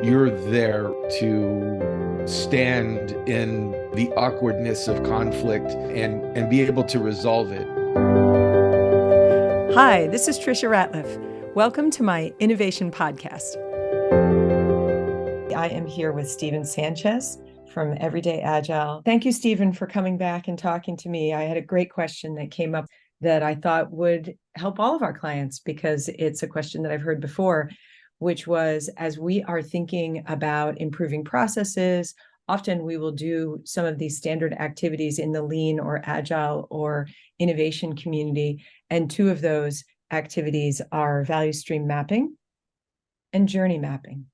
You're there to stand in the awkwardness of conflict and be able to resolve it. Hi, this is Tricia Ratliff. Welcome to my Innovation Podcast. I am here with Stephen Sanchez from Everyday Agile. Thank you, Stephen, for coming back and talking to me. I had a great question that came up that I thought would help all of our clients because it's a question that I've heard before, which was, as we are thinking about improving processes, often we will do some of these standard activities in the lean or agile or innovation community. And two of those activities are value stream mapping and journey mapping.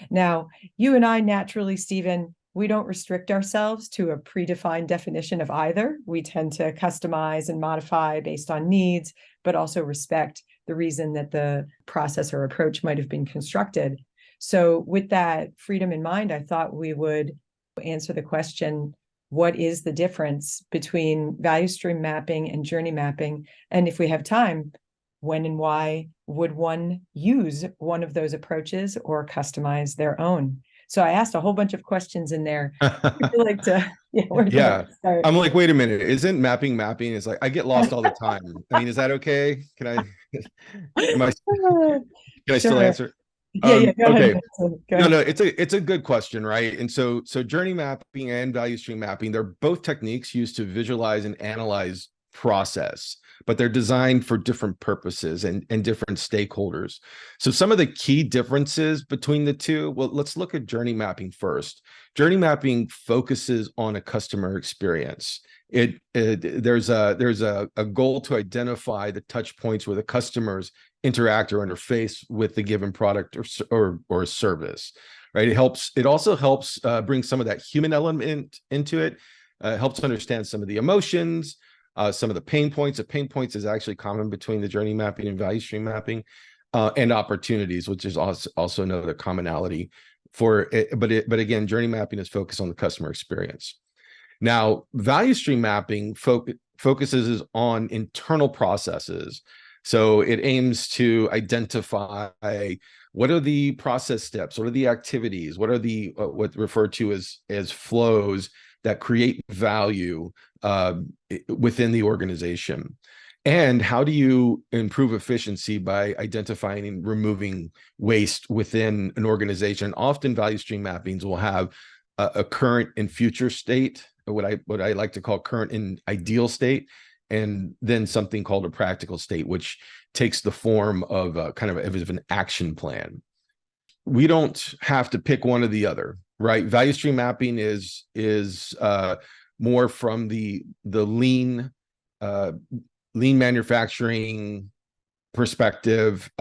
Now, you and I naturally, Stephen, we don't restrict ourselves to a predefined definition of either. We tend to customize and modify based on needs, but also respect the reason that the process or approach might have been constructed. So with that freedom in mind, I thought we would answer the question, what is the difference between value stream mapping and journey mapping? And if we have time, when and why would one use one of those approaches or customize their own? So I asked a whole bunch of questions in there. Like to, Yeah. start? I'm like, wait a minute, isn't mapping? It's like I get lost all the time. I mean, is that okay? Can I am I can I still Sure. answer? Yeah. Go Okay. ahead. Go No, ahead. no, it's a good question, right? And so journey mapping and value stream mapping, they're both techniques used to visualize and analyze process, but they're designed for different purposes and different stakeholders. So some of the key differences between the two, well, let's look at journey mapping first. Journey mapping focuses on a customer experience. There's a goal to identify the touch points where the customers interact or interface with the given product or service, right? It also helps bring some of that human element into it. Helps understand some of the emotions, some of the pain points. The pain points is actually common between the journey mapping and value stream mapping, and opportunities, which is also another commonality for it. But again, journey mapping is focused on the customer experience. Now, value stream mapping focuses on internal processes. So it aims to identify what are the process steps, what are the activities, what are the what referred to as flows that create value within the organization. And how do you improve efficiency by identifying and removing waste within an organization? Often value stream mappings will have a current and future state, what I like to call current and ideal state, and then something called a practical state, which takes the form of a kind of an action plan. We don't have to pick one or the other, right? Value stream mapping is more from the lean manufacturing perspective,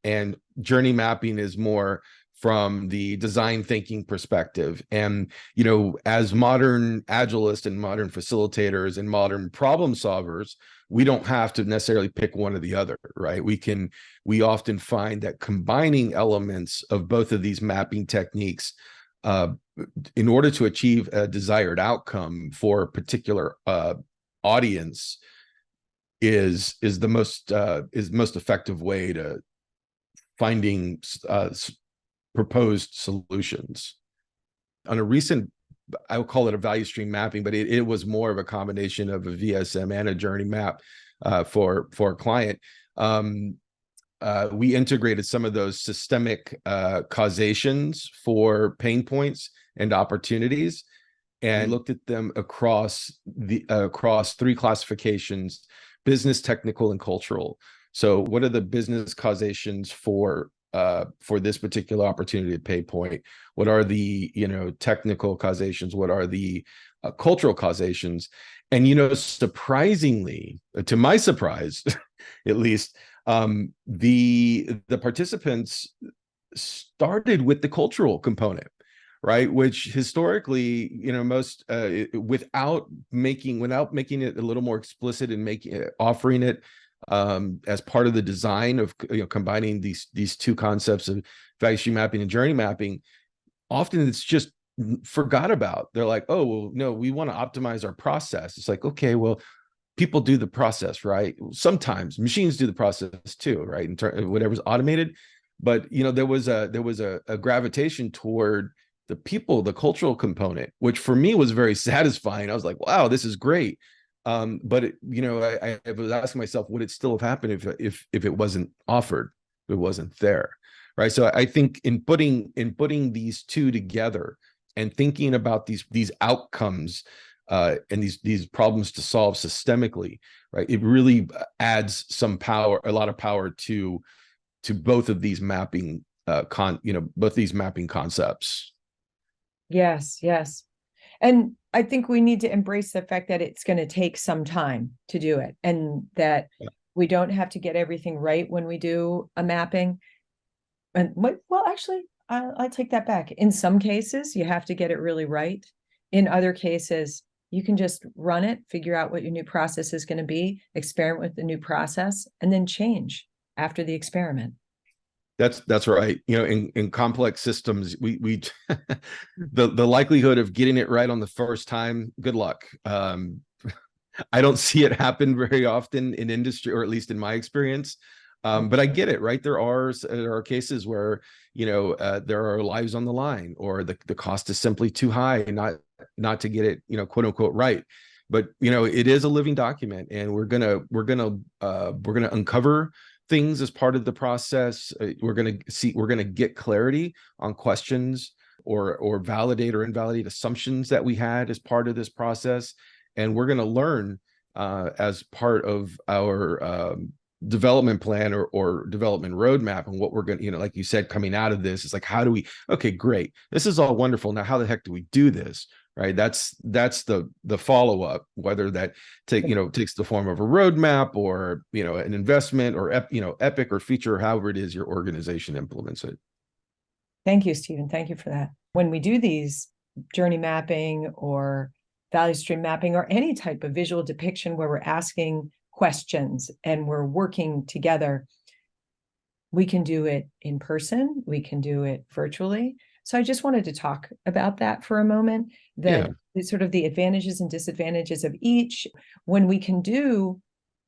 and journey mapping is more from the design thinking perspective. And, as modern agilists and modern facilitators and modern problem solvers, we don't have to necessarily pick one or the other, right? We often find that combining elements of both of these mapping techniques in order to achieve a desired outcome for a particular audience is the most effective way to finding proposed solutions. On a recent, I would call it a value stream mapping, but it was more of a combination of a VSM and a journey map for a client. We integrated some of those systemic causations for pain points and opportunities, and looked at them across three classifications: business, technical, and cultural. So what are the business causations for this particular opportunity at pain point? What are the technical causations? What are the cultural causations? And surprisingly, to my surprise, at least, the participants started with the cultural component, right? Which historically, most without making it a little more explicit and offering it as part of the design of combining these two concepts of value stream mapping and journey mapping, often it's just forgot about. They're like, oh, well, no, we want to optimize our process. It's like, okay, well, people do the process, right? Sometimes machines do the process too, right? Whatever's automated, but there was a gravitation toward the people, the cultural component, which for me was very satisfying. I was like, wow, this is great. But I was asking myself, would it still have happened if it wasn't offered, if it wasn't there, right? So I think in putting these two together and thinking about these outcomes and these problems to solve systemically, right? It really adds a lot of power to both of these mapping both these mapping concepts. Yes, yes. And I think we need to embrace the fact that it's going to take some time to do it, and that we don't have to get everything right when we do a mapping. And well, actually, I'll take that back. In some cases, you have to get it really right. In other cases, you can just run it, figure out what your new process is going to be, experiment with the new process, and then change after the experiment. That's right. In complex systems, we the likelihood of getting it right on the first time, good luck. I don't see it happen very often in industry, or at least in my experience. But I get it, right? There are cases where there are lives on the line, or the cost is simply too high, not to get it quote unquote right. But it is a living document, and we're gonna uncover things as part of the process. We're gonna get clarity on questions, or validate or invalidate assumptions that we had as part of this process, and we're gonna learn as part of our development plan or development roadmap, and what we're going to, like you said, coming out of this is like, how do we, okay, great, this is all wonderful, now how the heck do we do this, right? That's the follow-up, whether that takes the form of a roadmap, or an investment, or epic or feature, however it is your organization implements it. Thank you, Stephen. Thank you for that. When we do these journey mapping or value stream mapping, or any type of visual depiction where we're asking questions and we're working together, we can do it in person, we can do it virtually. So I just wanted to talk about that for a moment, that sort of the advantages and disadvantages of each. When we can do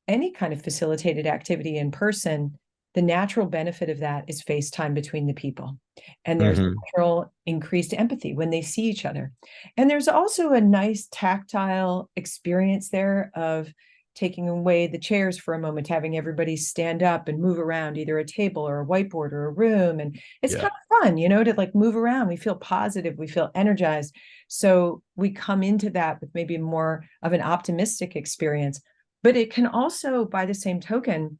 any kind of facilitated activity in person, the natural benefit of that is face time between the people. And there's natural increased empathy when they see each other. And there's also a nice tactile experience there of taking away the chairs for a moment, having everybody stand up and move around either a table or a whiteboard or a room. And it's kind of fun, to like move around. We feel positive, we feel energized. So we come into that with maybe more of an optimistic experience. But it can also, by the same token,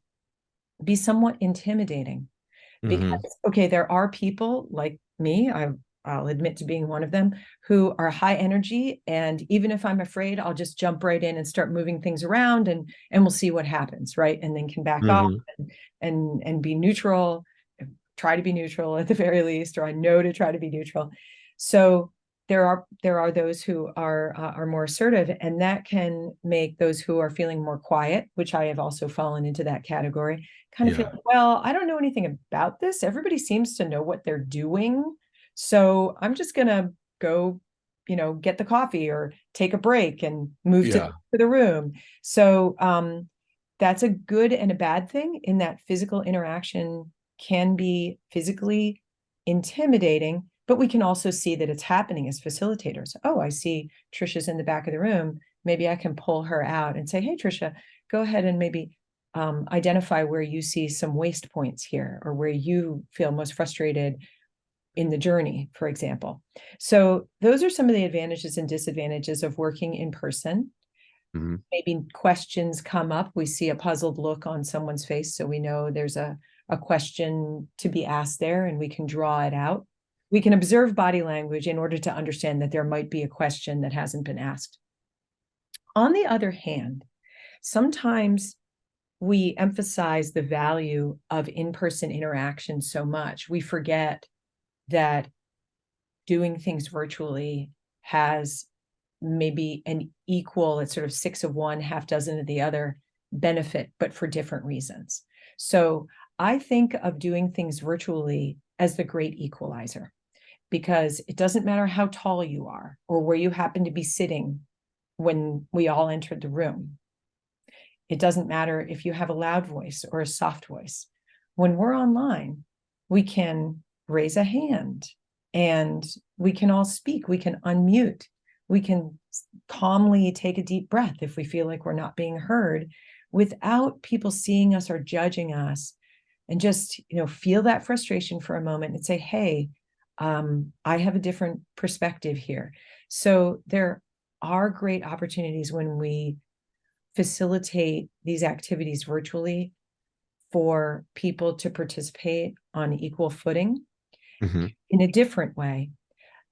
be somewhat intimidating. Because, okay, there are people like me, I'll admit to being one of them, who are high energy. And even if I'm afraid, I'll just jump right in and start moving things around, and we'll see what happens, right? And then can back off and be neutral, try to be neutral at the very least, or I know to try to be neutral. So there are those who are more assertive, and that can make those who are feeling more quiet, which I have also fallen into that category, kind of feel, well, I don't know anything about this. Everybody seems to know what they're doing. So I'm just going to go, get the coffee or take a break and move to the room. So that's a good and a bad thing, in that physical interaction can be physically intimidating, but we can also see that it's happening as facilitators. Oh, I see Tricia's in the back of the room. Maybe I can pull her out and say, hey, Tricia, go ahead and maybe identify where you see some waste points here, or where you feel most frustrated in the journey, for example. So those are some of the advantages and disadvantages of working in person. Maybe questions come up. We see a puzzled look on someone's face, so we know there's a question to be asked there, and we can draw it out. We can observe body language in order to understand that there might be a question that hasn't been asked. On the other hand, sometimes we emphasize the value of in-person interaction so much, we forget that doing things virtually has maybe an equal, it's sort of 6 of one, half dozen of the other benefit, but for different reasons. So I think of doing things virtually as the great equalizer, because it doesn't matter how tall you are or where you happen to be sitting when we all entered the room. It doesn't matter if you have a loud voice or a soft voice. When we're online, we can raise a hand and we can all speak. We can unmute. We can calmly take a deep breath if we feel like we're not being heard without people seeing us or judging us, and just, feel that frustration for a moment and say, hey, I have a different perspective here. So there are great opportunities when we facilitate these activities virtually for people to participate on equal footing in a different way.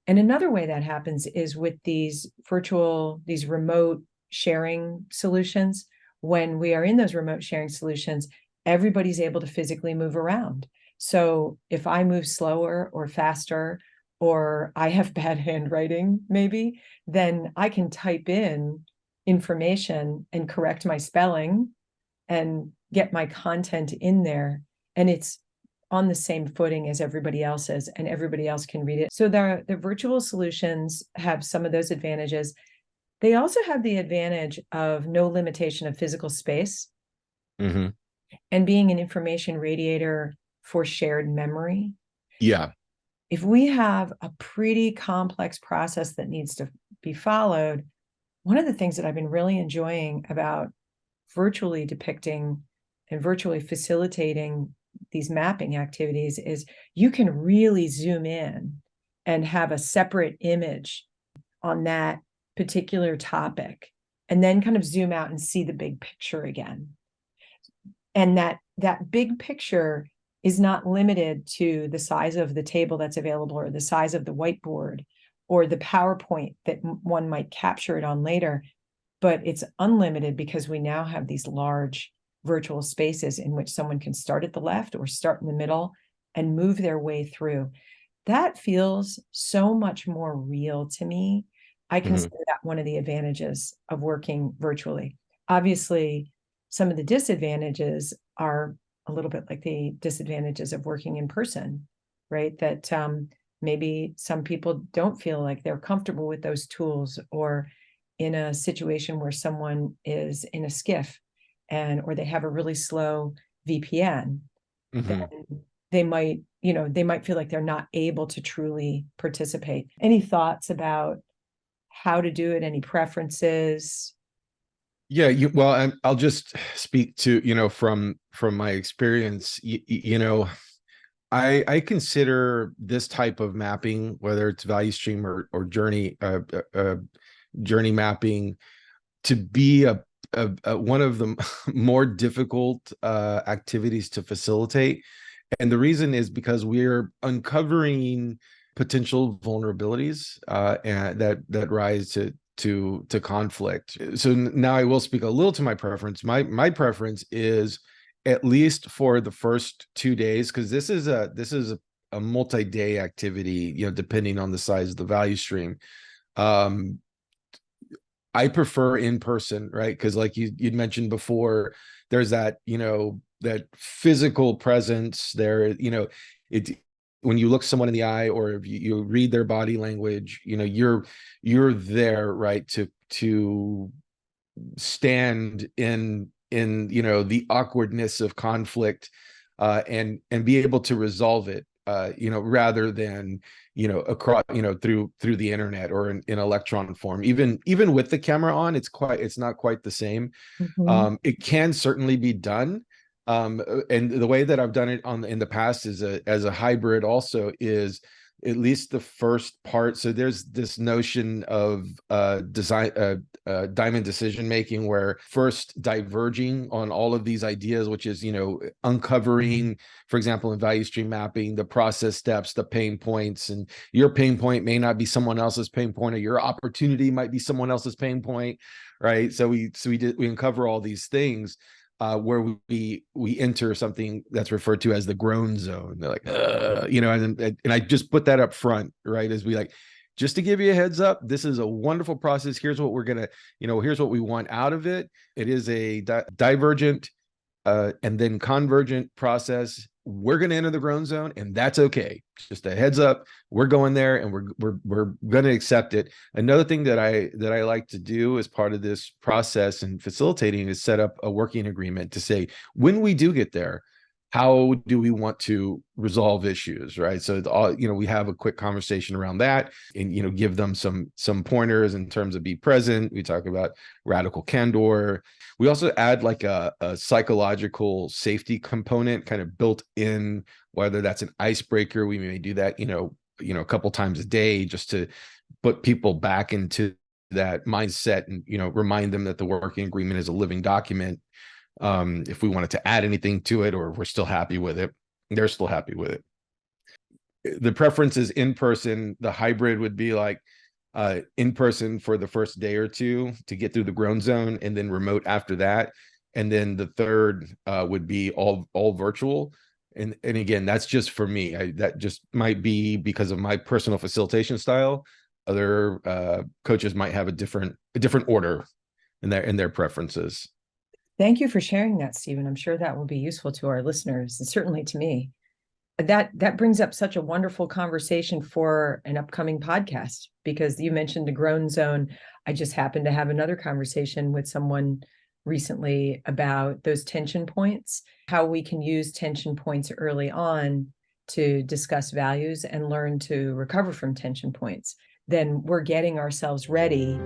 And another way that happens is with these remote sharing solutions. When we are in those remote sharing solutions, everybody's able to physically move around. So if I move slower or faster, or I have bad handwriting, maybe, then I can type in information and correct my spelling and get my content in there. And it's on the same footing as everybody else's, and everybody else can read it. So the virtual solutions have some of those advantages. They also have the advantage of no limitation of physical space and being an information radiator for shared memory. Yeah. If we have a pretty complex process that needs to be followed, one of the things that I've been really enjoying about virtually depicting and virtually facilitating these mapping activities is you can really zoom in and have a separate image on that particular topic, and then kind of zoom out and see the big picture again. And that big picture is not limited to the size of the table that's available, or the size of the whiteboard, or the PowerPoint that one might capture it on later, but it's unlimited because we now have these large virtual spaces in which someone can start at the left or start in the middle and move their way through. That feels so much more real to me. I consider that one of the advantages of working virtually. Obviously, some of the disadvantages are a little bit like the disadvantages of working in person, right? That maybe some people don't feel like they're comfortable with those tools, or in a situation where someone is in a skiff or they have a really slow VPN, then they might feel like they're not able to truly participate. Any thoughts about how to do it? Any preferences? Yeah, I'll just speak to, from my experience, I consider this type of mapping, whether it's value stream or journey mapping, to be a one of the more difficult activities to facilitate. And the reason is because we're uncovering potential vulnerabilities and that rise to conflict. So now I will speak a little to my preference. My preference is, at least for the first 2 days, because this is a multi-day activity, depending on the size of the value stream. I prefer in person, right? Because like you'd mentioned before, there's that, that physical presence there, it, when you look someone in the eye, or if you read their body language, you're there, right? To stand in the awkwardness of conflict, and be able to resolve it, rather than across, through the internet or in electron form. Even with the camera on, it's not quite the same. It can certainly be done, and the way that I've done it in the past is as a hybrid also, is at least the first part. So there's this notion of diamond decision making, where first diverging on all of these ideas, which is uncovering, for example, in value stream mapping, the process steps, the pain points, and your pain point may not be someone else's pain point, or your opportunity might be someone else's pain point, right? So we uncover all these things, where we enter something that's referred to as the groan zone. They're like, and I just put that up front, right? As we like, just to give you a heads up, this is a wonderful process. Here's what we're gonna, here's what we want out of it. It is a divergent and then convergent process. We're going to enter the groan zone, and that's okay. Just a heads up, we're going there, and we're going to accept it. Another thing that I like to do as part of this process and facilitating is set up a working agreement to say, when we do get there, how do we want to resolve issues, right? So we have a quick conversation around that, and give them some pointers in terms of be present. We talk about radical candor. We also add like a psychological safety component kind of built in, whether that's an icebreaker. We may do that a couple times a day, just to put people back into that mindset, and remind them that the working agreement is a living document. If we wanted to add anything to it, or if we're still happy with it, they're still happy with it. The preference is in person. The hybrid would be like in person for the first day or two to get through the groan zone, and then remote after that. And then the third would be all virtual. And again, that's just for me. That just might be because of my personal facilitation style. Other coaches might have a different order in their preferences. Thank you for sharing that, Stephen. I'm sure that will be useful to our listeners, and certainly to me. That brings up such a wonderful conversation for an upcoming podcast, because you mentioned the groan zone. I just happened to have another conversation with someone recently about those tension points, how we can use tension points early on to discuss values and learn to recover from tension points. Then we're getting ourselves ready,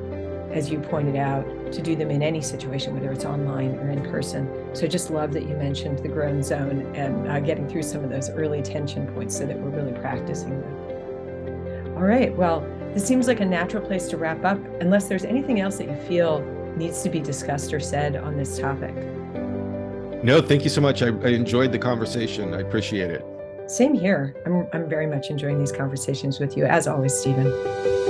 as you pointed out, to do them in any situation, whether it's online or in person. So I just love that you mentioned the groan zone and getting through some of those early tension points so that we're really practicing them. All right, well, this seems like a natural place to wrap up, unless there's anything else that you feel needs to be discussed or said on this topic. No, thank you so much. I enjoyed the conversation. I appreciate it. Same here. I'm very much enjoying these conversations with you, as always, Stephen.